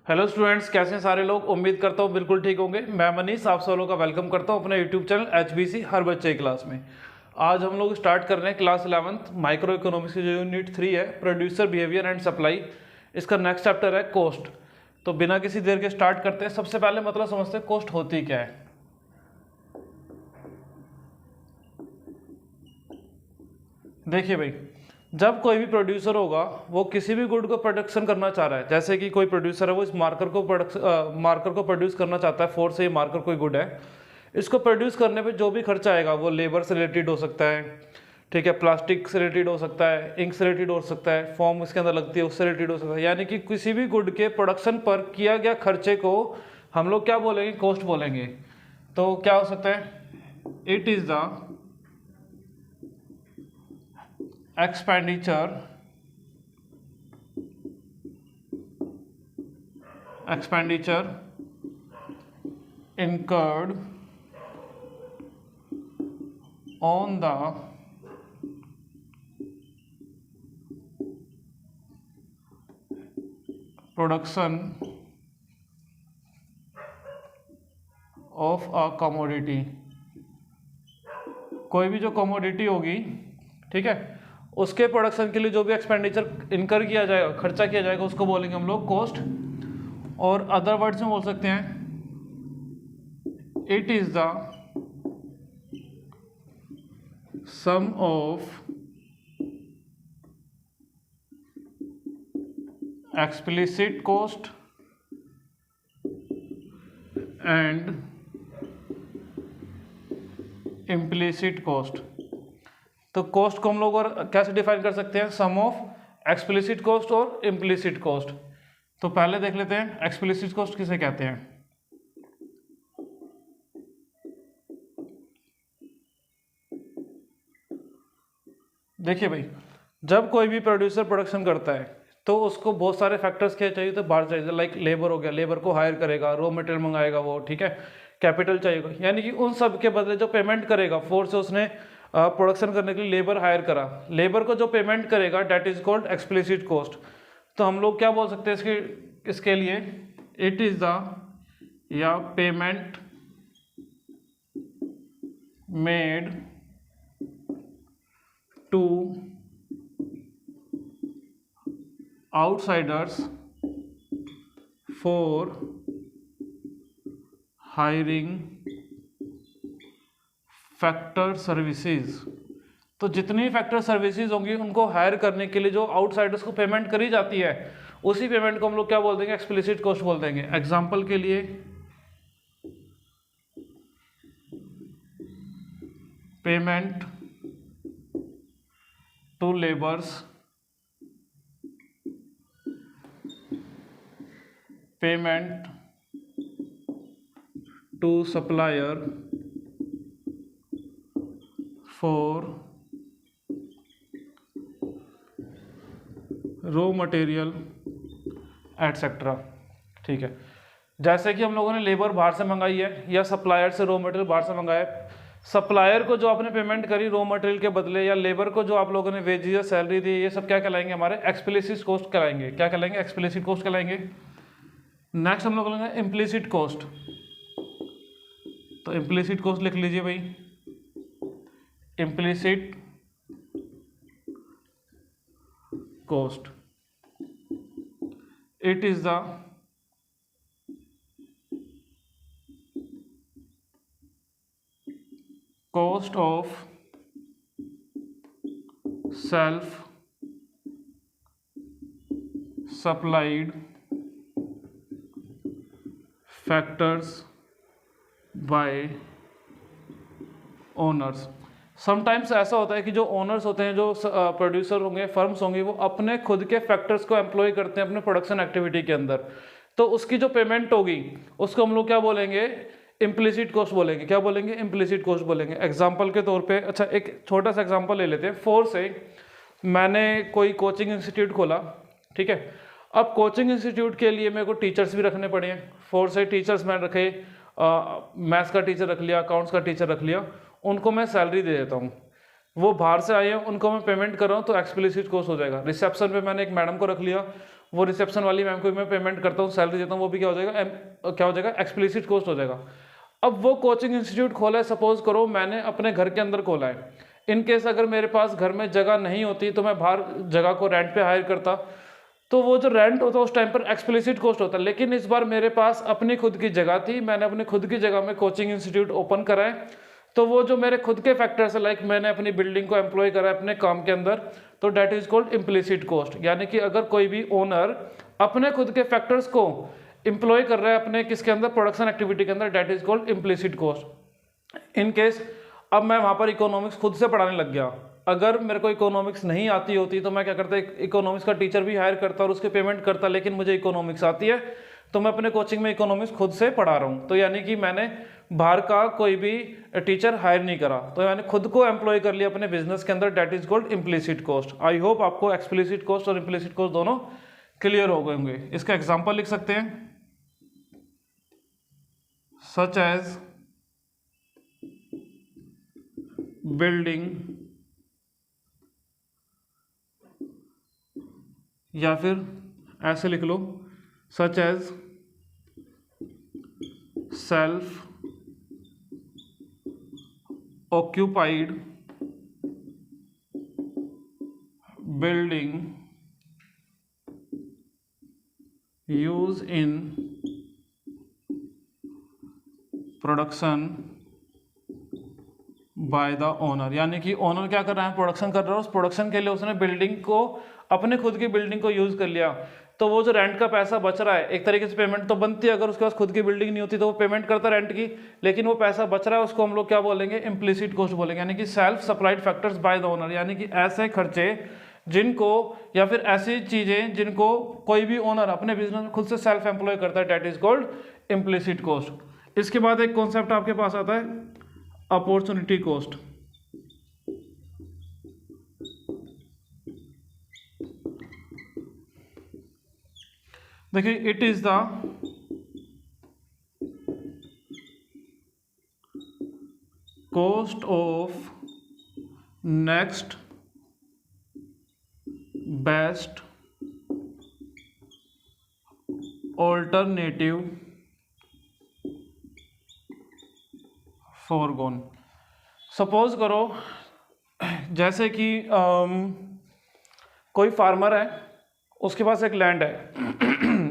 Hello students, कैसे हैं सारे लोग। उम्मीद करता हूँ बिल्कुल ठीक होंगे। मैं मनीष आप सब लोगों का वेलकम करता हूँ अपने यूट्यूब चैनल HBC हर बच्चे की क्लास में। आज हम लोग स्टार्ट कर रहे हैं क्लास 11th माइक्रो इकोनॉमिक्स की जो यूनिट 3 है, प्रोड्यूसर बिहेवियर एंड सप्लाई। इसका नेक्स्ट चैप्टर है कॉस्ट। तो बिना किसी देर के स्टार्ट करते हैं। सबसे पहले मतलब समझते हैं कॉस्ट होती क्या है। देखिए भाई, जब कोई भी प्रोड्यूसर होगा वो किसी भी गुड को प्रोडक्शन करना चाह रहा है, जैसे कि कोई प्रोड्यूसर है वो इस मार्कर को प्रोड्यूस करना चाहता है। फोर से ये मार्कर कोई गुड है, इसको प्रोड्यूस करने पे जो भी खर्चा आएगा वो लेबर से रिलेटेड हो सकता है, ठीक है, प्लास्टिक से रिलेटेड हो सकता है, इंक से रिलेटेड हो सकता है, फॉर्म इसके अंदर लगती है उससे रिलेटेड हो सकता है। यानी कि किसी भी गुड के प्रोडक्शन पर किया गया खर्चे को हम लोग क्या बोलेंगे, कॉस्ट बोलेंगे। तो क्या हो सकता है, it is the expenditure incurred on the production of a commodity। कोई भी जो कमोडिटी होगी, ठीक है, उसके प्रोडक्शन के लिए जो भी एक्सपेंडिचर इनकर किया जाएगा, खर्चा किया जाएगा, उसको बोलेंगे हम लोग कॉस्ट। और अदर वर्ड्स में बोल सकते हैं it is the sum of explicit cost and implicit cost. तो कॉस्ट को हम लोग और कैसे डिफाइन कर सकते हैं, सम ऑफ एक्सप्लिसिट कॉस्ट और इम्प्लिसिट कॉस्ट। तो पहले देख लेते हैं एक्सप्लिसिट कॉस्ट किसे कहते हैं। देखिए भाई, जब कोई भी प्रोड्यूसर प्रोडक्शन करता है तो उसको बहुत सारे फैक्टर्स क्या चाहिए, तो बाहर चाहिए, लाइक लेबर हो गया, लेबर को हायर करेगा, रॉ मटेरियल मंगाएगा वो, ठीक है, कैपिटल चाहिए, यानी कि उन सब के बदले जो पेमेंट करेगा, फोर से उसने प्रोडक्शन करने के लिए लेबर हायर करा, लेबर को जो पेमेंट करेगा that is called explicit cost. तो हम लोग क्या बोल सकते हैं इसके लिए, इट इज द या payment made to outsiders for hiring factor services. तो जितनी फैक्टर सर्विसेज होंगी उनको हायर करने के लिए जो आउटसाइडर्स को पेमेंट करी जाती है, उसी पेमेंट को हम लोग क्या बोल देंगे, एक्सप्लिसिट कॉस्ट बोल देंगे। एग्जांपल के लिए payment to labours, payment to supplier for raw material etcetera. ठीक है, जैसे कि हम लोगों ने लेबर बाहर से मंगाई है या सप्लायर से रॉ मटेरियल बाहर से मंगाया है, सप्लायर को जो आपने पेमेंट करी रॉ मटेरियल के बदले, या लेबर को जो आप लोगों ने वेजेस या सैलरी दी, ये सब क्या कहलाएंगे, हमारे एक्सप्लिसिट कॉस्ट कहलाएंगे। क्या कहलाएंगे, एक्सप्लिसिट कॉस्ट कहलाएंगे। नेक्स्ट हम लोग लेंगे इम्प्लिसिट कॉस्ट। तो इम्प्लिसिट कॉस्ट लिख लीजिए भाई, implicit cost, it is the cost of self supplied factors by owners। Sometimes ऐसा होता है कि जो ओनर्स होते हैं, जो प्रोड्यूसर होंगे, फर्म्स होंगी, वो अपने खुद के फैक्टर्स को एम्प्लॉय करते हैं अपने प्रोडक्शन एक्टिविटी के अंदर। तो उसकी जो पेमेंट होगी उसको हम लोग क्या बोलेंगे, इम्प्लिसिट कॉस्ट बोलेंगे। क्या बोलेंगे, इम्प्लिसिट कॉस्ट बोलेंगे। एग्जांपल के तौर पे, अच्छा एक छोटा सा एग्जांपल ले लेते हैं। फोर से मैंने कोई कोचिंग इंस्टीट्यूट खोला, ठीक है, अब कोचिंग इंस्टीट्यूट के लिए मेरे को टीचर्स भी रखने पड़े हैं। फोर से टीचर्स मैंने रखे, मैथ्स का टीचर रख लिया, अकाउंट्स का टीचर रख लिया, उनको मैं सैलरी दे देता हूँ। वो बाहर से आए हैं, उनको मैं पेमेंट कर रहा हूँ, तो एक्सप्लिसिट कॉस्ट हो जाएगा। रिसेप्शन पे मैंने एक मैडम को रख लिया, वो रिसेप्शन वाली मैम को भी मैं पेमेंट करता हूँ, सैलरी देता हूँ, वो भी क्या हो जाएगा, क्या हो जाएगा, एक्सप्लिसिट कॉस्ट हो जाएगा। अब वो कोचिंग इंस्टीट्यूट खोला है, सपोज करो मैंने अपने घर के अंदर खोला है, इन केस अगर मेरे पास घर में जगह नहीं होती तो मैं बाहर जगह को रेंट पे हायर करता, तो वो जो रेंट होता है उस टाइम पर एक्सप्लिसिट कॉस्ट होता है। लेकिन इस बार मेरे पास अपनी खुद की जगह थी, मैंने अपनी खुद की जगह में कोचिंग इंस्टीट्यूट ओपन करा है, तो वो जो मेरे खुद के फैक्टर्स है, लाइक मैंने अपनी बिल्डिंग को एम्प्लॉय करा है अपने काम के अंदर, तो that is called implicit cost. यानी कि अगर कोई भी ओनर अपने खुद के फैक्टर्स को एम्प्लॉय कर रहा है अपने किसके अंदर, प्रोडक्शन एक्टिविटी के अंदर, that is called implicit cost. In case अब मैं वहाँ पर इकोनॉमिक्स खुद से पढ़ाने लग गया, अगर मेरे को इकोनॉमिक्स नहीं आती होती तो मैं क्या करता, इकोनॉमिक्स का टीचर भी हायर करता और उसके पेमेंट करता, लेकिन मुझे इकोनॉमिक्स आती है तो मैं अपने कोचिंग में इकोनॉमिक्स खुद से पढ़ा रहा हूँ। तो यानी कि मैंने बाहर का कोई भी टीचर हायर नहीं करा, तो मैंने खुद को एम्प्लॉय कर लिया अपने बिजनेस के अंदर, that is called implicit cost. I hope आपको एक्सप्लिसिट कॉस्ट और इम्प्लिसिट कॉस्ट दोनों क्लियर हो गए होंगे। इसका एग्जाम्पल लिख सकते हैं, सच एज बिल्डिंग, या फिर ऐसे लिख लो, such as self occupied building used in production by the owner. यानी कि ओनर क्या कर रहा है, प्रोडक्शन कर रहा है, उस प्रोडक्शन के लिए उसने बिल्डिंग को, अपने खुद की बिल्डिंग को यूज कर लिया, तो वो जो रेंट का पैसा बच रहा है, एक तरीके से पेमेंट तो बनती है, अगर उसके पास खुद की बिल्डिंग नहीं होती तो वो पेमेंट करता रेंट की, लेकिन वो पैसा बच रहा है उसको हम लोग क्या बोलेंगे, इम्प्लिसिट कॉस्ट बोलेंगे, यानी कि self supplied factors bye the owner. यानी कि ऐसे खर्चे जिनको, या फिर ऐसी चीजें जिनको कोई भी ओनर अपने बिजनेस में खुद से सेल्फ एम्प्लॉय करता है, that is called implicit cost. इसके बाद एक कॉन्सेप्ट आपके पास आता है अपॉर्चुनिटी कॉस्ट। देखिए, it is the cost of next best alternative forgone. Suppose करो जैसे कि कोई फार्मर है, उसके पास एक लैंड है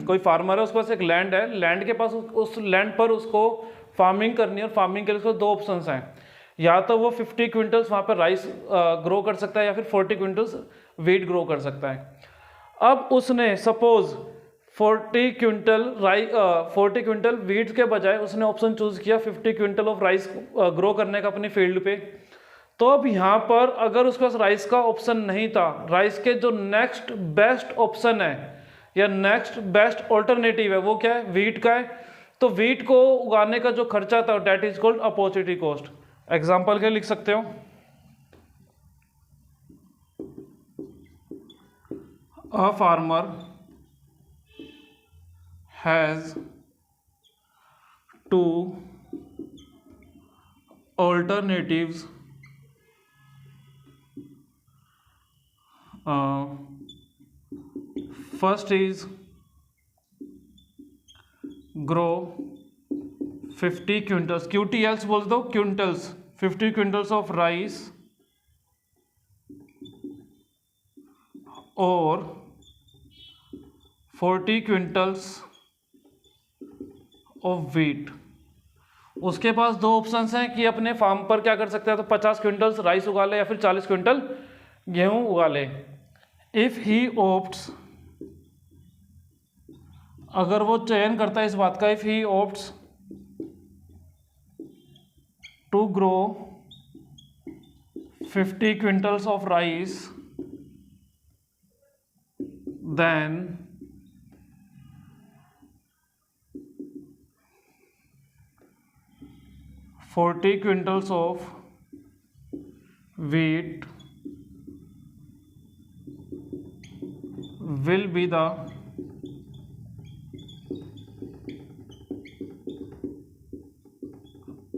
कोई फार्मर है, उसके पास एक लैंड है, लैंड के पास उस लैंड पर उसको फार्मिंग करनी है, और फार्मिंग के लिए उसको दो ऑप्शंस हैं, या तो वो 50 क्विंटल्स वहाँ पर राइस ग्रो कर सकता है, या फिर 40 क्विंटल्स वीट ग्रो कर सकता है। अब उसने सपोज 40 क्विंटल वीट के बजाय उसने ऑप्शन चूज किया 50 क्विंटल ऑफ राइस ग्रो करने का अपनी फील्ड पे। तो अब यहाँ पर अगर उसके पास राइस का ऑप्शन नहीं था, राइस के जो नेक्स्ट बेस्ट ऑप्शन है या नेक्स्ट बेस्ट ऑल्टरनेटिव है वो क्या है, वीट का है। तो वीट को उगाने का जो खर्चा था that is called opportunity cost. Example क्या लिख सकते हो, a farmer has two alternatives, first is grow 50 quintals, QTLs बोल दो, क्विंटल्स, 50 क्विंटल्स ऑफ राइस और 40 क्विंटल्स ऑफ वीट। उसके पास दो ऑप्शंस हैं कि अपने फार्म पर क्या कर सकता है, तो 50 क्विंटल्स राइस उगा ले या फिर 40 क्विंटल गेहूं उगा ले। इफ ही ऑप्ट्स, अगर वो चयन करता है इस बात का, if he opts to grow 50 quintals of rice, then 40 quintals of wheat will be the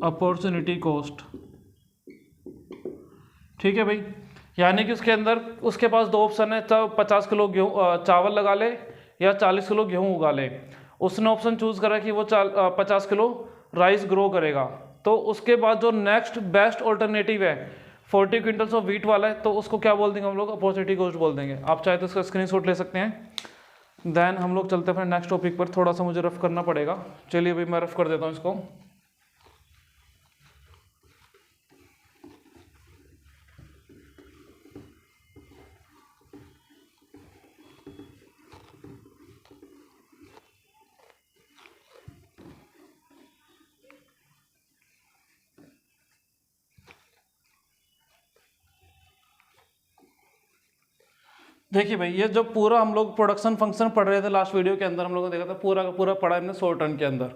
opportunity cost. ठीक है भाई, यानी कि उसके अंदर उसके पास दो ऑप्शन है, 50 किलो चावल लगा ले या 40 किलो गेहूँ उगा ले। उसने ऑप्शन चूज करा कि वो 50 किलो राइस ग्रो करेगा, तो उसके बाद जो नेक्स्ट बेस्ट ऑल्टरनेटिव है 40 क्विंटल्स ऑफ वीट वाला है, तो उसको क्या बोल देंगे हम लोग, अपॉर्चुनिटी कॉस्ट बोल देंगे। आप चाहे तो इसका स्क्रीनशॉट ले सकते हैं। देन हम लोग चलते हैं अपने नेक्स्ट टॉपिक पर। थोड़ा सा मुझे रफ करना पड़ेगा, चलिए अभी मैं रफ कर देता हूँ इसको। देखिए भाई, ये जो पूरा हम लोग प्रोडक्शन फंक्शन पढ़ रहे थे लास्ट वीडियो के अंदर, हम लोगों ने देखा था पूरा का पूरा पढ़ा हमने शॉर्ट रन के अंदर।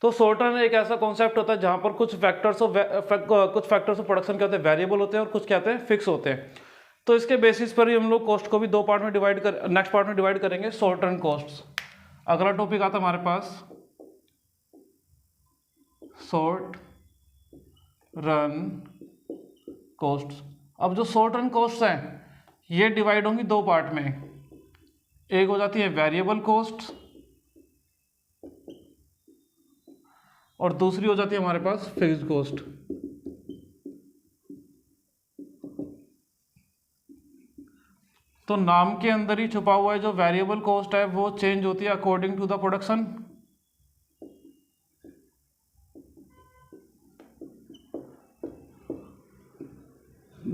तो शॉर्ट रन एक ऐसा कॉन्सेप्ट होता है जहां पर कुछ फैक्टर्स ऑफ प्रोडक्शन क्या होते हैं, वेरिएबल होते हैं, और कुछ क्या होते हैं, फिक्स होते हैं। तो इसके बेसिस पर ही हम लोग कॉस्ट को भी दो पार्ट में डिवाइड कर, नेक्स्ट पार्ट में डिवाइड करेंगे, शॉर्ट रन कॉस्ट। अगला टॉपिक आता है हमारे पास शॉर्ट रन कॉस्ट। अब जो शॉर्ट रन कॉस्ट हैं ये डिवाइड होंगी दो पार्ट में, एक हो जाती है वेरिएबल कॉस्ट और दूसरी हो जाती है हमारे पास फिक्स्ड कॉस्ट। तो नाम के अंदर ही छुपा हुआ है जो वेरिएबल कॉस्ट है वो चेंज होती है according to the production,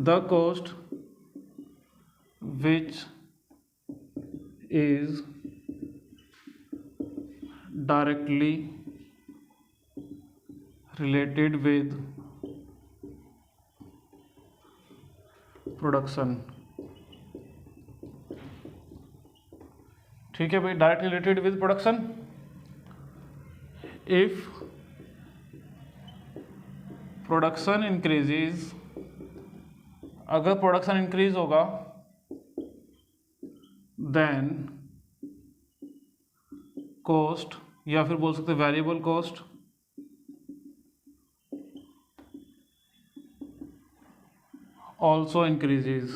the cost which is directly related with production। ठीक है भाई, directly related with production. If production increases, अगर प्रोडक्शन इंक्रीज होगा देन कॉस्ट, या फिर बोल सकते हैं variable cost also increases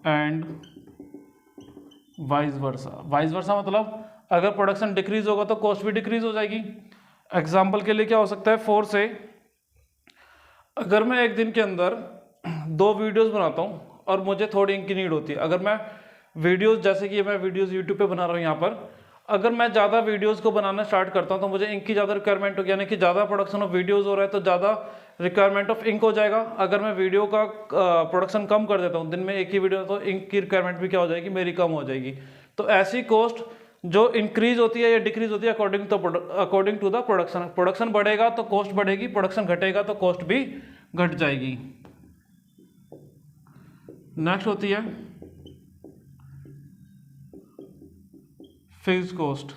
and vice versa. Vice versa मतलब अगर प्रोडक्शन डिक्रीज होगा तो कॉस्ट भी डिक्रीज हो जाएगी। एग्जाम्पल के लिए क्या हो सकता है, 4 से अगर मैं एक दिन के अंदर 2 वीडियोस बनाता हूँ और मुझे थोड़ी इंक की नीड होती है, अगर मैं वीडियोस, जैसे कि मैं वीडियोस यूट्यूब पे बना रहा हूँ यहाँ पर, अगर मैं ज़्यादा वीडियोस को बनाना स्टार्ट करता हूँ तो मुझे इंक की ज़्यादा रिक्वायरमेंट होगी, यानी कि ज़्यादा प्रोडक्शन ऑफ वीडियोस हो रहा है तो ज़्यादा रिक्वायरमेंट ऑफ इंक हो जाएगा। अगर मैं वीडियो का प्रोडक्शन कम कर देता हूँ, दिन में एक ही वीडियो, तो इंक की रिक्वायरमेंट भी क्या हो जाएगी, मेरी कम हो जाएगी। तो ऐसी कॉस्ट जो इंक्रीज होती है या डिक्रीज होती है according to the production. Production बढ़ेगा तो कॉस्ट बढ़ेगी, प्रोडक्शन घटेगा तो कॉस्ट भी घट जाएगी। नेक्स्ट होती है fixed cost.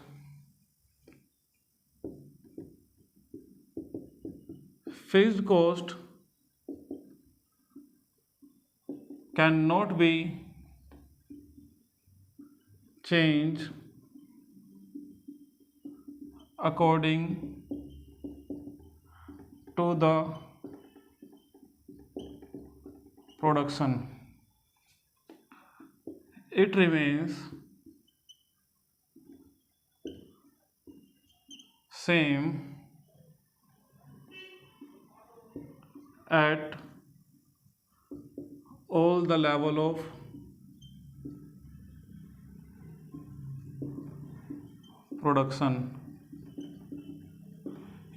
Fixed cost can not be change according to the production, it remains same at all the level of production.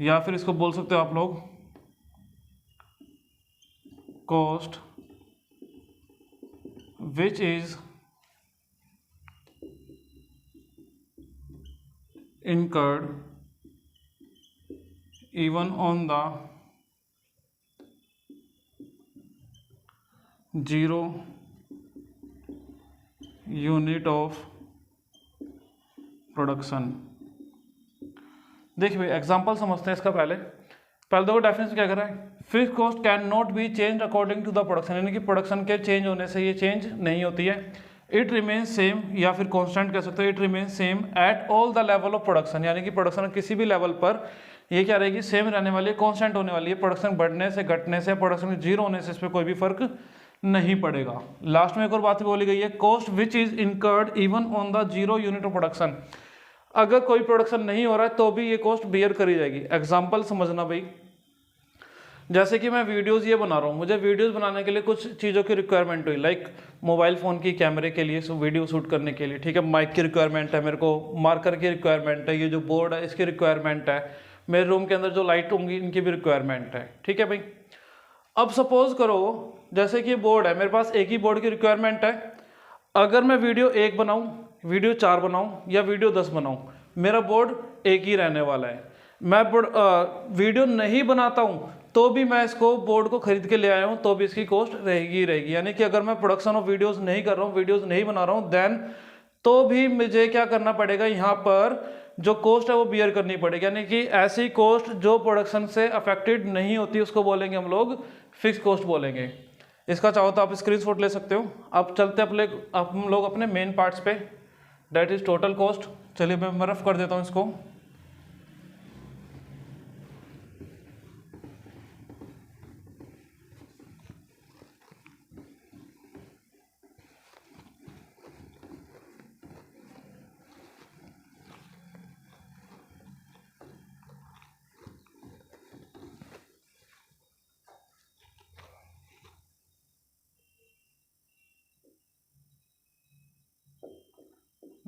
या फिर इसको बोल सकते हो आप लोग cost which is incurred even on the zero unit of production। देखिए भाई, एग्जांपल समझते हैं इसका। पहले देखो डेफिनेशन क्या कर रहा है, fixed cost can not be change according to the production, यानी कि प्रोडक्शन के चेंज होने से ये चेंज नहीं होती है। इट रिमेन्स सेम, या फिर कांस्टेंट कह सकते हो, it remains same at all the level of production, यानी कि प्रोडक्शन किसी भी लेवल पर ये क्या रहेगी, सेम रहने वाली है, कांस्टेंट होने वाली है। प्रोडक्शन बढ़ने से, घटने से, प्रोडक्शन जीरो होने से इस पर कोई भी फर्क नहीं पड़ेगा। लास्ट में एक और बात बोली गई है, cost which is incurred even on the zero unit of production. अगर कोई प्रोडक्शन नहीं हो रहा है तो भी ये कॉस्ट बियर करी जाएगी। एग्जांपल समझना भाई, जैसे कि मैं वीडियोस ये बना रहा हूँ, मुझे वीडियोस बनाने के लिए कुछ चीज़ों की रिक्वायरमेंट हुई, लाइक मोबाइल फ़ोन की कैमरे के लिए वीडियो शूट करने के लिए, ठीक है, माइक की रिक्वायरमेंट है मेरे को, मार्कर की रिक्वायरमेंट है, ये जो बोर्ड है इसकी रिक्वायरमेंट है, मेरे रूम के अंदर जो लाइट होंगी इनकी भी रिक्वायरमेंट है, ठीक है भाई। अब सपोज करो जैसे कि बोर्ड है, मेरे पास एक ही बोर्ड की रिक्वायरमेंट है, अगर मैं वीडियो 1 बनाऊँ, वीडियो 4 बनाऊँ या वीडियो 10 बनाऊँ, मेरा बोर्ड एक ही रहने वाला है। मैं वीडियो नहीं बनाता हूँ तो भी मैं इसको बोर्ड को खरीद के ले आया हूँ तो भी इसकी कॉस्ट रहेगी रहेगी। यानी कि अगर मैं प्रोडक्शन ऑफ वीडियोस नहीं कर रहा हूँ, वीडियोस नहीं बना रहा हूँ, देन तो भी मुझे क्या करना पड़ेगा, यहाँ पर जो कॉस्ट है वो बियर करनी पड़ेगी। यानी कि ऐसी कॉस्ट जो प्रोडक्शन से अफेक्टेड नहीं होती उसको बोलेंगे हम लोग फिक्स कॉस्ट बोलेंगे। इसका चाहो तो आप स्क्रीनशॉट ले सकते हो। अब चलते हम लोग अपने मेन पार्ट्स पे, दैट इज टोटल कॉस्ट। चलिए मैं रफ कर देता हूँ इसको।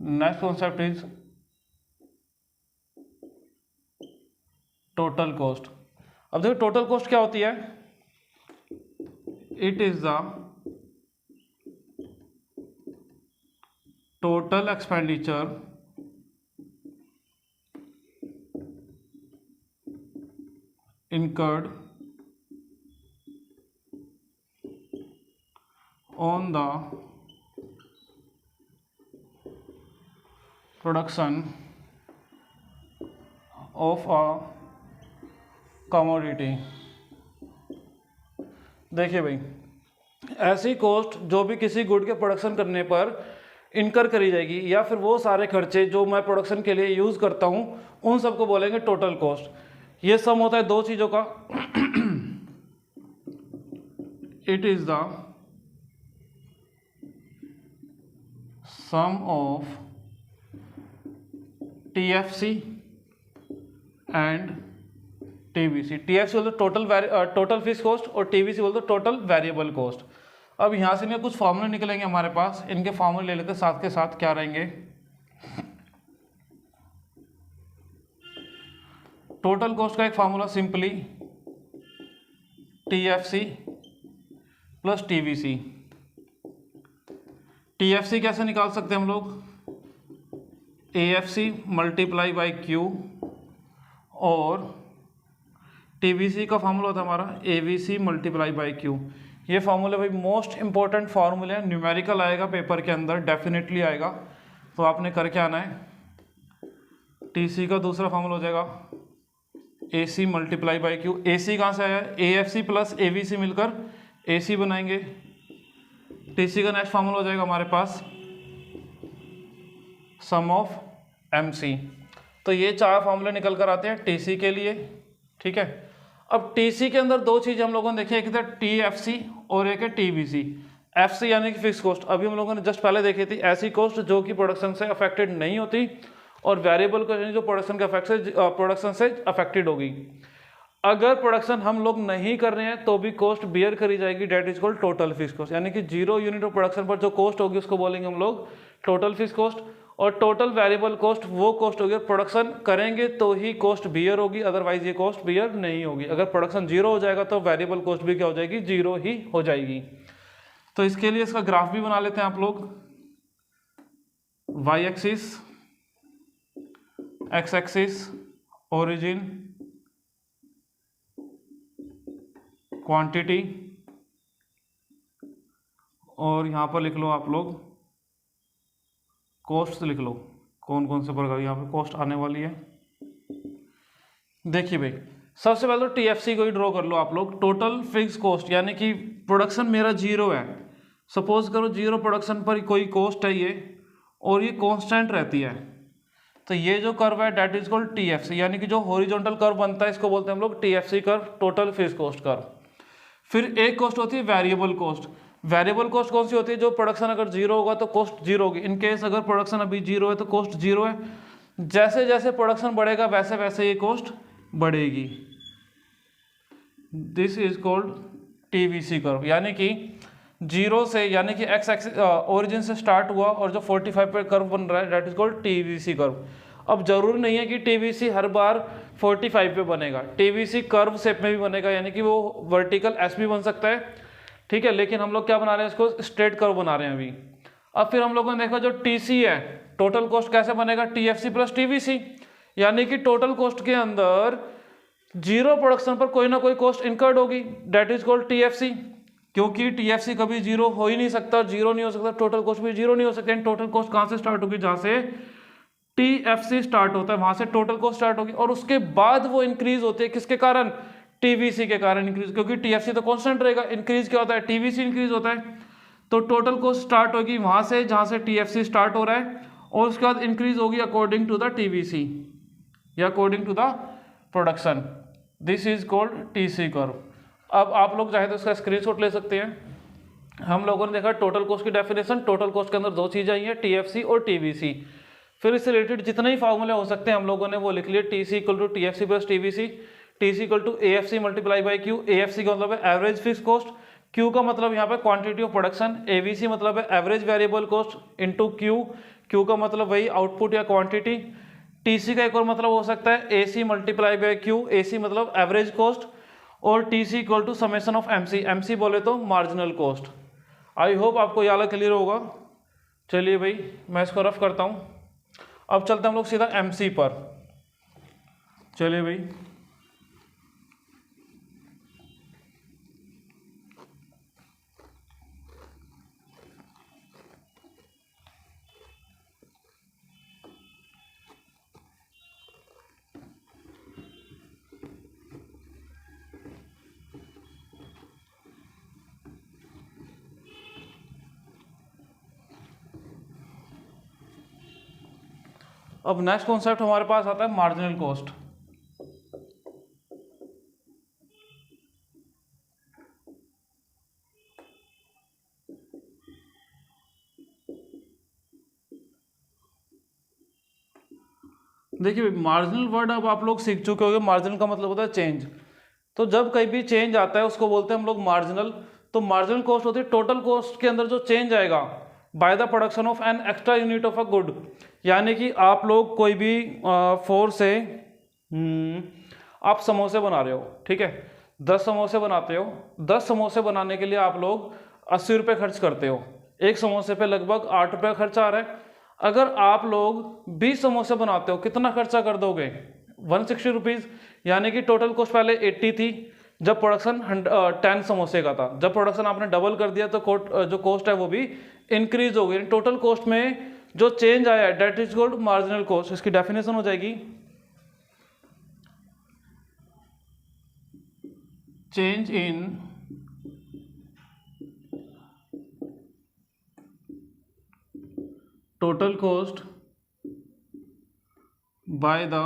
Next concept is total cost. अब देखो टोटल कॉस्ट क्या होती है, it is the total expenditure incurred on the production of a commodity। देखिए भाई, ऐसी कॉस्ट जो भी किसी गुड के प्रोडक्शन करने पर इनकर करी जाएगी या फिर वो सारे खर्चे जो मैं प्रोडक्शन के लिए यूज़ करता हूँ उन सबको बोलेंगे टोटल कॉस्ट। ये सम होता है दो चीज़ों का, it is the sum of TFC and TVC। TFC बोलते टोटल फिक्स कॉस्ट और TVC बोलते टोटल वेरिएबल कॉस्ट। अब यहाँ से इनके कुछ फॉर्मूले निकलेंगे हमारे पास, इनके फॉर्मूले ले लेते हैं साथ के साथ क्या रहेंगे। टोटल कॉस्ट का एक formula simply TFC plus TVC। TFC कैसे निकाल सकते हैं हम लोग, AFC मल्टीप्लाई बाई Q, और TVC का फार्मूला होता है हमारा AVC मल्टीप्लाई बाई Q। ये फार्मूले भाई मोस्ट इंपॉर्टेंट फार्मूले हैं, न्यूमेरिकल आएगा पेपर के अंदर, डेफिनेटली आएगा, तो आपने करके आना है। TC का दूसरा फार्मूला हो जाएगा AC multiply by Q। AC कहाँ से आया है, AFC प्लस AVC मिलकर AC बनाएंगे। TC का नेक्स्ट फार्मूला हो जाएगा हमारे पास सम ऑफ MC। तो ये चार फार्मूले निकल कर आते हैं TC के लिए, ठीक है। अब TC के अंदर दो चीज़ हम लोगों ने देखी, एक था TFC और एक है TVC। FC यानी कि फिक्स कॉस्ट, अभी हम लोगों ने जस्ट पहले देखी थी, ऐसी कॉस्ट जो कि प्रोडक्शन से अफेक्टेड नहीं होती, और वेरिएबल कॉस्ट जो प्रोडक्शन से अफेक्टेड होगी। अगर प्रोडक्शन हम लोग नहीं कर रहे हैं तो भी कॉस्ट बियर करी जाएगी, that is called total fix cost. यानी कि जीरो यूनिट ऑफ प्रोडक्शन पर जो कॉस्ट होगी उसको बोलेंगे हम लोग टोटल फिक्स कॉस्ट। और टोटल वेरिएबल कॉस्ट वो कॉस्ट होगी, प्रोडक्शन करेंगे तो ही कॉस्ट बियर होगी, अदरवाइज ये कॉस्ट बियर नहीं होगी। अगर प्रोडक्शन जीरो हो जाएगा तो वेरिएबल कॉस्ट भी क्या हो जाएगी, जीरो ही हो जाएगी। तो इसके लिए इसका ग्राफ भी बना लेते हैं आप लोग। Y axis, X axis origin, quantity, और यहाँ पर लिख लो आप लोग कॉस्ट, लिख लो कौन कौन से प्रकार यहाँ पे कॉस्ट आने वाली है। देखिए भाई, सबसे पहले तो TFC को ही ड्रॉ कर लो आप लोग, टोटल फिक्स कॉस्ट। यानी कि प्रोडक्शन मेरा जीरो है, सपोज करो जीरो प्रोडक्शन पर कोई कॉस्ट है ये, और ये कांस्टेंट रहती है, तो ये जो कर्व है डेट इज कॉल्ड TFC। यानी कि जो हॉरिजॉन्टल कर्व बनता है इसको बोलते हैं हम लोग TFC curve, total fix cost curve. फिर एक कॉस्ट होती है वेरिएबल कॉस्ट। वेरिएबल कॉस्ट कौन सी होती है? जो प्रोडक्शन अगर जीरो होगा तो कॉस्ट जीरो होगी। इन केस अगर प्रोडक्शन अभी जीरो है तो कॉस्ट जीरो है। जैसे जैसे प्रोडक्शन बढ़ेगा वैसे वैसे ये कॉस्ट बढ़ेगी। This is called TVC curve, यानी कि जीरो से, यानी कि एक्स एक्सिस ओरिजिन से स्टार्ट हुआ और जो 45 पे कर्व बन रहा है that is called TVC curve. अब जरूरी नहीं है कि टीवीसी हर बार 45 पे बनेगा, टीवीसी कर्व शेप में भी बनेगा, यानी कि वो वर्टिकल एस भी बन सकता है, ठीक है। लेकिन हम लोग क्या बना रहे हैं, इसको स्ट्रेट कर्व बना रहे हैं अभी। अब फिर हम लोगों ने देखा जो टीसी है, टोटल कॉस्ट कैसे बनेगा? टीएफसी प्लस टीवीसी, यानी कि टोटल कॉस्ट के अंदर जीरो प्रोडक्शन पर कोई ना कोई कॉस्ट इनकर्ड होगी, दैट इज कॉल्ड टीएफसी। क्योंकि टीएफसी कभी जीरो हो ही नहीं सकता, जीरो नहीं हो सकता, टोटल कॉस्ट भी जीरो नहीं हो सकता। टोटल कॉस्ट कहां से स्टार्ट होगी? जहां से टीएफसी स्टार्ट होता है वहां से टोटल कॉस्ट स्टार्ट होगी, और उसके बाद वो इंक्रीज होती है किसके कारण? टीवीसी के कारण इंक्रीज, क्योंकि टीएफसी तो कांस्टेंट रहेगा, इंक्रीज क्या होता है? टीवीसी इंक्रीज होता है। तो टोटल कॉस्ट स्टार्ट होगी वहां से जहां से टीएफसी स्टार्ट हो रहा है, और उसके बाद इंक्रीज होगी अकॉर्डिंग टू द टीवीसी या according to the production. This is called TC curve. अब आप लोग चाहे तो इसका स्क्रीनशॉट ले सकते हैं। हम लोगों ने देखा टोटल कॉस्ट की डेफिनेशन, टोटल कॉस्ट के अंदर दो चीजें आई हैं, टीएफसी और टीवीसी। फिर इससे रिलेटेड जितने ही फार्मूले हो सकते हैं हम लोगों ने वो लिख लिए। TC equal to TFC plus TVC, TC equal to AFC multiply by Q. AFC का मतलब है एवरेज फिक्स कॉस्ट, क्यू का मतलब यहाँ पे क्वांटिटी ऑफ प्रोडक्शन, एवीसी मतलब है average variable cost into Q, Q का मतलब वही आउटपुट या क्वांटिटी। टीसी का एक और मतलब हो सकता है AC multiply by Q, AC मतलब एवरेज कॉस्ट, और TC equal to summation of MC, MC बोले तो मार्जिनल कॉस्ट। आई होप आपको ये वाला क्लियर होगा। चलिए भाई मैं इसको रफ करता हूँ। अब चलते हैं हम लोग सीधा एमसी पर। चलिए भाई, अब नेक्स्ट कॉन्सेप्ट हमारे पास आता है मार्जिनल कॉस्ट। देखिए मार्जिनल वर्ड अब आप लोग सीख चुके होंगे, मार्जिनल का मतलब होता है चेंज। तो जब कहीं भी चेंज आता है उसको बोलते हैं हम लोग मार्जिनल। तो मार्जिनल कॉस्ट होती है टोटल कॉस्ट के अंदर जो चेंज आएगा bye the production of an extra unit of a good. यानी कि आप लोग कोई भी फोर से आप समोसे बना रहे हो, ठीक है, 10 समोसे बनाते हो। 10 समोसे बनाने के लिए आप लोग 80 रुपये खर्च करते हो, एक समोसे पे लगभग 8 रुपये खर्चा आ रहा है। अगर आप लोग 20 समोसे बनाते हो कितना खर्चा कर दोगे? 160 रुपीज़। यानी कि टोटल कॉस्ट पहले 80 थी जब प्रोडक्शन 10 समोसे का था, जब प्रोडक्शन आपने डबल कर दिया तो जो कॉस्ट है वो भी इंक्रीज हो गई। टोटल कॉस्ट में जो चेंज आया है that is called marginal cost. इसकी डेफिनेशन हो जाएगी change in total cost by the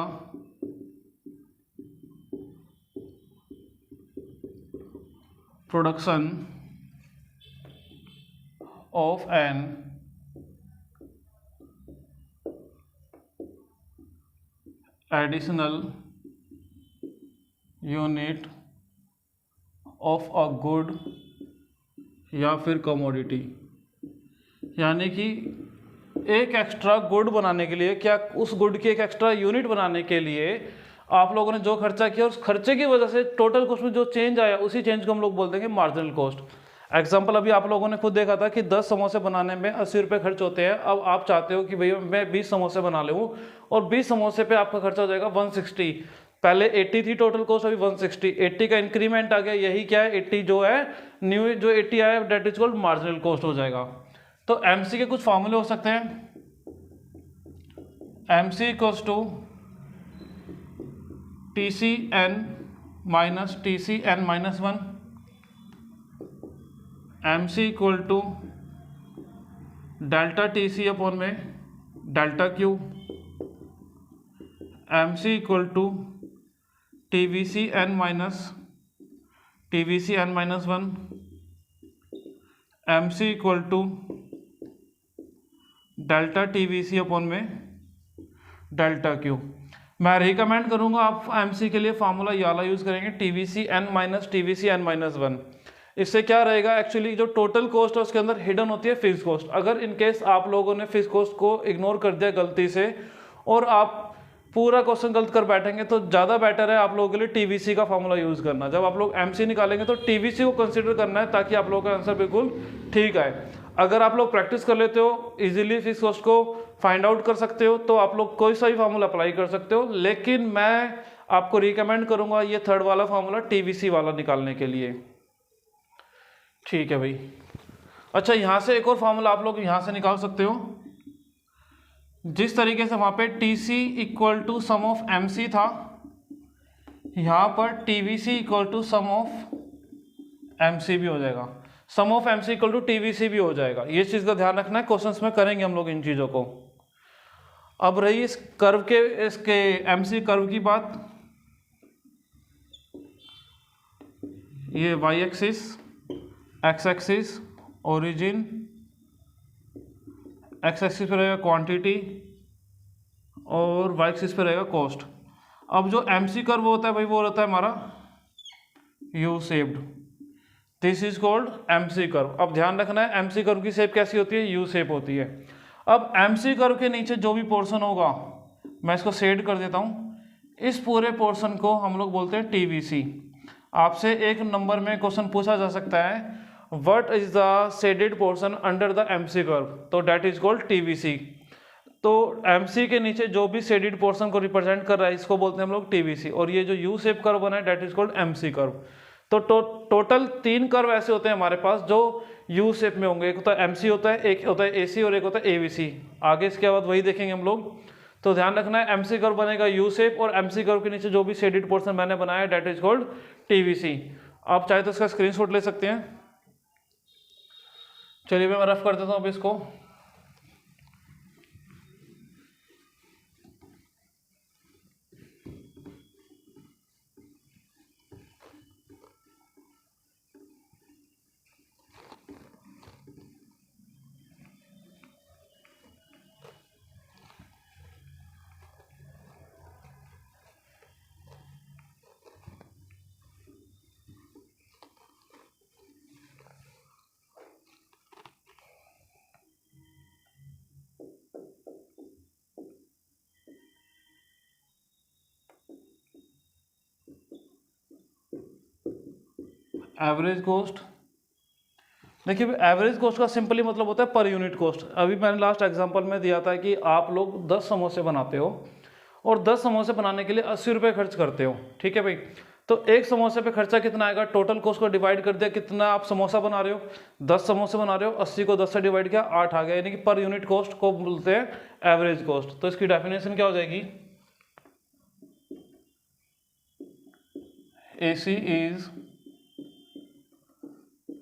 production of an additional unit of a good या फिर कमोडिटी। यानी कि एक एक्स्ट्रा गुड बनाने के लिए, क्या उस गुड की एक एक्स्ट्रा यूनिट बनाने के लिए आप लोगों ने जो खर्चा किया उस खर्चे की वजह से टोटल कॉस्ट में जो चेंज आया उसी चेंज को हम लोग बोल देंगे मार्जिनल कॉस्ट। एग्जांपल अभी आप लोगों ने खुद देखा था कि 10 समोसे बनाने में 80 रुपये खर्च होते हैं। अब आप चाहते हो कि भैया मैं 20 समोसे बना लूँ और 20 समोसे पे आपका खर्चा हो जाएगा 160। पहले 80 थी टोटल कॉस्ट, अभी 160। 80 का इंक्रीमेंट आ गया, यही क्या है 80 जो है न्यू जो 80 आया that is called marginal cost हो जाएगा। तो एमसी के कुछ फॉर्मूले हो सकते हैं। MC equals to TC N minus TC N minus 1, MC equal to delta TC upon में delta Q, MC equal to TVC N minus TVC N minus 1, M C equal to delta T V C upon में delta Q. मैं recommend करूंगा आप M C के लिए formula ये वाला use करेंगे, T V C N minus T V C N minus one. इससे क्या रहेगा, एक्चुअली जो टोटल कॉस्ट है उसके अंदर हिडन होती है फिक्स कॉस्ट। अगर इन केस आप लोगों ने फिक्स कॉस्ट को इग्नोर कर दिया गलती से और आप पूरा क्वेश्चन गलत कर बैठेंगे तो ज़्यादा बेटर है आप लोगों के लिए टीवीसी का फॉर्मूला यूज़ करना। जब आप लोग एमसी निकालेंगे तो टीवीसी को कंसीडर करना है ताकि आप लोगों का आंसर बिल्कुल ठीक आए। अगर आप लोग प्रैक्टिस कर लेते हो, इजीली फिक्स कॉस्ट को फाइंड आउट कर सकते हो, तो आप लोग कोई सा भी फार्मूला अप्लाई कर सकते हो। लेकिन मैं आपको रिकमेंड करूंगा ये थर्ड वाला फार्मूला टीवीसी वाला निकालने के लिए। ठीक है भाई। अच्छा, यहाँ से एक और फार्मूला आप लोग यहाँ से निकाल सकते हो। जिस तरीके से वहाँ पे T C equal to sum of M C था, यहाँ पर T V C equal to sum of M C भी हो जाएगा, sum of M C equal to T V C भी हो जाएगा। ये चीज़ का ध्यान रखना है, क्वेश्चंस में करेंगे हम लोग इन चीज़ों को। अब रही इस कर्व के, इसके एम सी कर्व की बात। ये Y axis, X axis origin, X axis पे रहेगा क्वांटिटी और वाई एक्सिस पे रहेगा कॉस्ट। अब जो एम सी कर्व होता है भाई वो रहता है हमारा U shaped, this is called M C curve. अब ध्यान रखना है एम सी कर्व की शेप कैसी होती है, यू शेप होती है। अब एम सी कर्व के नीचे जो भी पोर्शन होगा, मैं इसको शेड कर देता हूँ, इस पूरे पोर्शन को हम लोग बोलते हैं टी वी सी। आपसे एक नंबर में क्वेश्चन पूछा जा सकता है, what is the shaded portion under the M C curve, तो that is called T V C. तो एम सी के नीचे जो भी शेडेड पोर्शन को रिप्रेजेंट कर रहा है इसको बोलते हैं हम लोग टी वी सी। और ये जो यू शेप कर्व बना है that is called M C curve. तो टोटल 3 कर्व ऐसे होते हैं हमारे पास जो यू शेप में होंगे। एक होता है एम सी होता है, एक होता है ए सी और एक होता है ए वी सी। आगे इसके बाद वही देखेंगे हम लोग। तो ध्यान रखना है एम सी कर्व बनेगा यू शेप और एम सी कर्व के नीचे जो भी शेडेड पोर्शन मैंने बनाया that is called T V C. आप चाहे तो इसका स्क्रीनशॉट ले सकते हैं। चलिए मैं रफ कर देता हूँ अब इसको। एवरेज कॉस्ट, देखिए एवरेज कॉस्ट का सिंपली मतलब होता है पर यूनिट कॉस्ट। अभी मैंने लास्ट एग्जांपल में दिया था कि आप लोग 10 समोसे बनाते हो और 10 समोसे बनाने के लिए 80 रुपये खर्च करते हो। ठीक है भाई, तो एक समोसे पे खर्चा कितना आएगा, टोटल कॉस्ट को डिवाइड कर दिया, कितना आप समोसा बना रहे हो, 10 समोसे बना रहे हो, 80 को 10 से डिवाइड किया, 8 आ गया, यानी कि पर यूनिट कॉस्ट को बोलते हैं एवरेज कॉस्ट। तो इसकी डेफिनेशन क्या हो जाएगी, AC is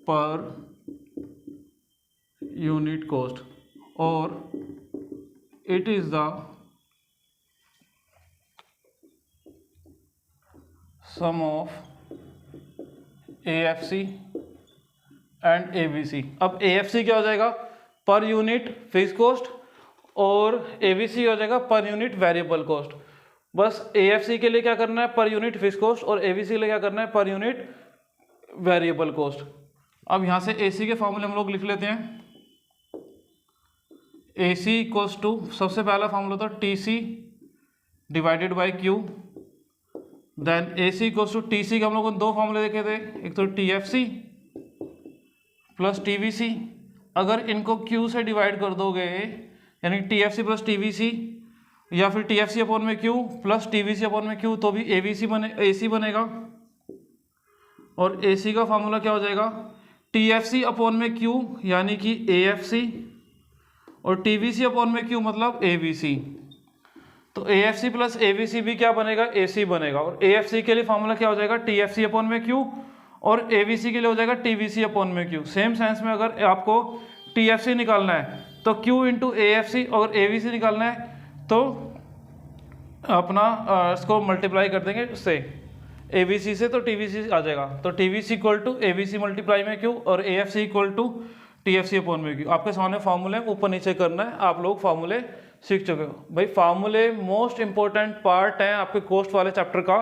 per unit cost और it is the sum of AFC and ABC। अब AFC क्या हो जाएगा, पर यूनिट फिक्स कॉस्ट, और ABC हो जाएगा पर यूनिट वेरिएबल कॉस्ट। बस AFC के लिए क्या करना है, पर यूनिट फिक्स कॉस्ट, और ABC के लिए क्या करना है, पर यूनिट वेरिएबल कॉस्ट। अब यहाँ से AC के फॉर्मूले हम लोग लिख लेते हैं। AC इक्वल्स टू, सबसे पहला फॉर्मूला था TC divided by Q, then AC equals to TC के हम लोगों ने 2 फॉर्मूले देखे थे, एक तो TFC प्लस TVC। अगर इनको Q से डिवाइड कर दोगे यानी TFC प्लस TVC, या फिर TFC अपॉन में Q प्लस TVC अपॉन में Q, तो भी AC बनेगा। और AC का फॉर्मूला क्या हो जाएगा, TFC अपॉन में Q यानी कि AFC, और TVC अपॉन में Q मतलब ABC। तो AFC प्लस ABC भी क्या बनेगा, AC बनेगा। और AFC के लिए फॉर्मूला क्या हो जाएगा, TFC अपॉन में Q, और ABC के लिए हो जाएगा TVC अपॉन में Q। सेम सेंस में अगर आपको TFC निकालना है तो Q इंटू AFC, और ABC निकालना है तो अपना इसको मल्टीप्लाई कर देंगे उससे, ABC से, तो TVC आ जाएगा। तो TVC equal to ABC multiply में Q, और AFC इक्वल टू TFC/μQ। आपके सामने फार्मूले ऊपर नीचे करना है, आप लोग फार्मूले सीख चुके हो भाई। फार्मूले मोस्ट इंपॉर्टेंट पार्ट है आपके कोस्ट वाले चैप्टर का।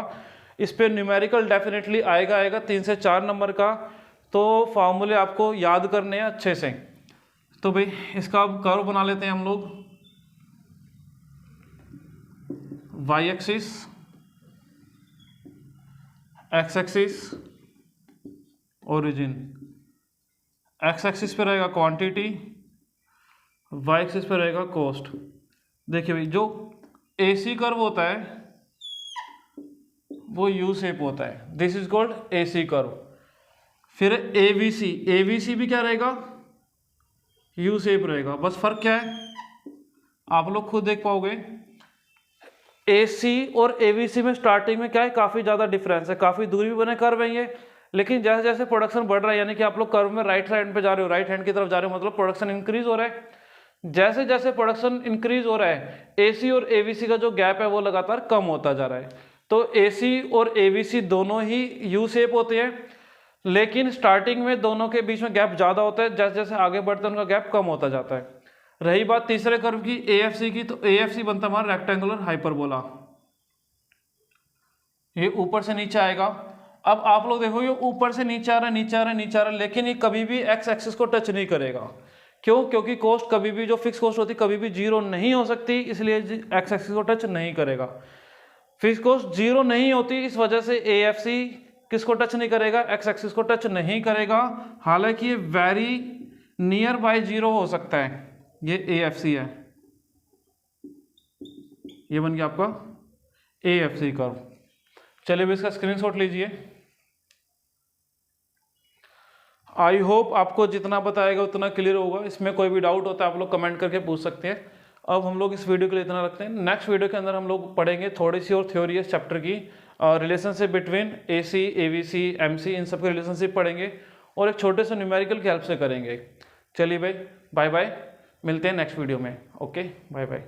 इस पे न्यूमेरिकल डेफिनेटली आएगा 3 से 4 नंबर का, तो फार्मूले आपको याद करने हैं अच्छे से। तो भाई इसका अब कर्व बना लेते हैं हम लोग। Y axis, X axis, origin. X axis पे रहेगा क्वांटिटी, वाई एक्सिस पे रहेगा कॉस्ट। देखिए भाई जो AC कर्व होता है वो U शेप होता है, this is called AC curve. फिर AVC भी क्या रहेगा, U शेप रहेगा। बस फर्क क्या है आप लोग खुद देख पाओगे। AC और AVC में स्टार्टिंग में क्या है, काफ़ी ज़्यादा डिफरेंस है, काफ़ी दूरी भी बने कर्व है ये। लेकिन जैसे जैसे प्रोडक्शन बढ़ रहा है, यानी कि आप लोग कर्व में राइट साइड पे जा रहे हो, राइट हैंड की तरफ जा रहे हो, मतलब प्रोडक्शन इंक्रीज हो रहा है। जैसे जैसे प्रोडक्शन इंक्रीज हो रहा है, AC और AVC का जो गैप है वो लगातार कम होता जा रहा है। तो AC और AVC दोनों ही U शेप होते हैं, लेकिन स्टार्टिंग में दोनों के बीच में गैप ज़्यादा होता है, जैसे जैसे आगे बढ़ते हैं उनका गैप कम होता जाता है। रही बात तीसरे कर्व की AFC की, तो AFC बनता है हमारा रेक्टेंगुलर हाइपरबोला। ये ऊपर से नीचे आएगा। अब आप लोग देखो ये ऊपर से नीचे आ रहा है, नीचे आ रहा है, नीचे आ रहा है, लेकिन ये कभी भी एक्स एक्सिस को टच नहीं करेगा। क्यों? क्योंकि कॉस्ट कभी भी, जो फिक्स कॉस्ट होती है, कभी भी जीरो नहीं हो सकती, इसलिए एक्स एक्सिस को टच नहीं करेगा। फिक्स कॉस्ट जीरो नहीं होती, इस वजह से AFC किसको टच नहीं करेगा, एक्स एक्सिस को टच नहीं करेगा। हालांकि ये वेरी नियर बाय जीरो हो सकता है। ये AFC है, ये बन गया आपका AFC कर्व। चलिए इसका स्क्रीनशॉट लीजिए। आई होप आपको जितना बताएगा उतना क्लियर होगा। इसमें कोई भी डाउट होता है आप लोग कमेंट करके पूछ सकते हैं। अब हम लोग इस वीडियो के लिए इतना रखते हैं। नेक्स्ट वीडियो के अंदर हम लोग पढ़ेंगे थोड़ी सी और थ्योरी इस चैप्टर की, relationship between AC, AVC, MC, इन सब के रिलेशनशिप पढ़ेंगे और एक छोटे से न्यूमेरिकल की हेल्प से करेंगे। चलिए भाई बाय बाय, मिलते हैं नेक्स्ट वीडियो में। Okay bye bye.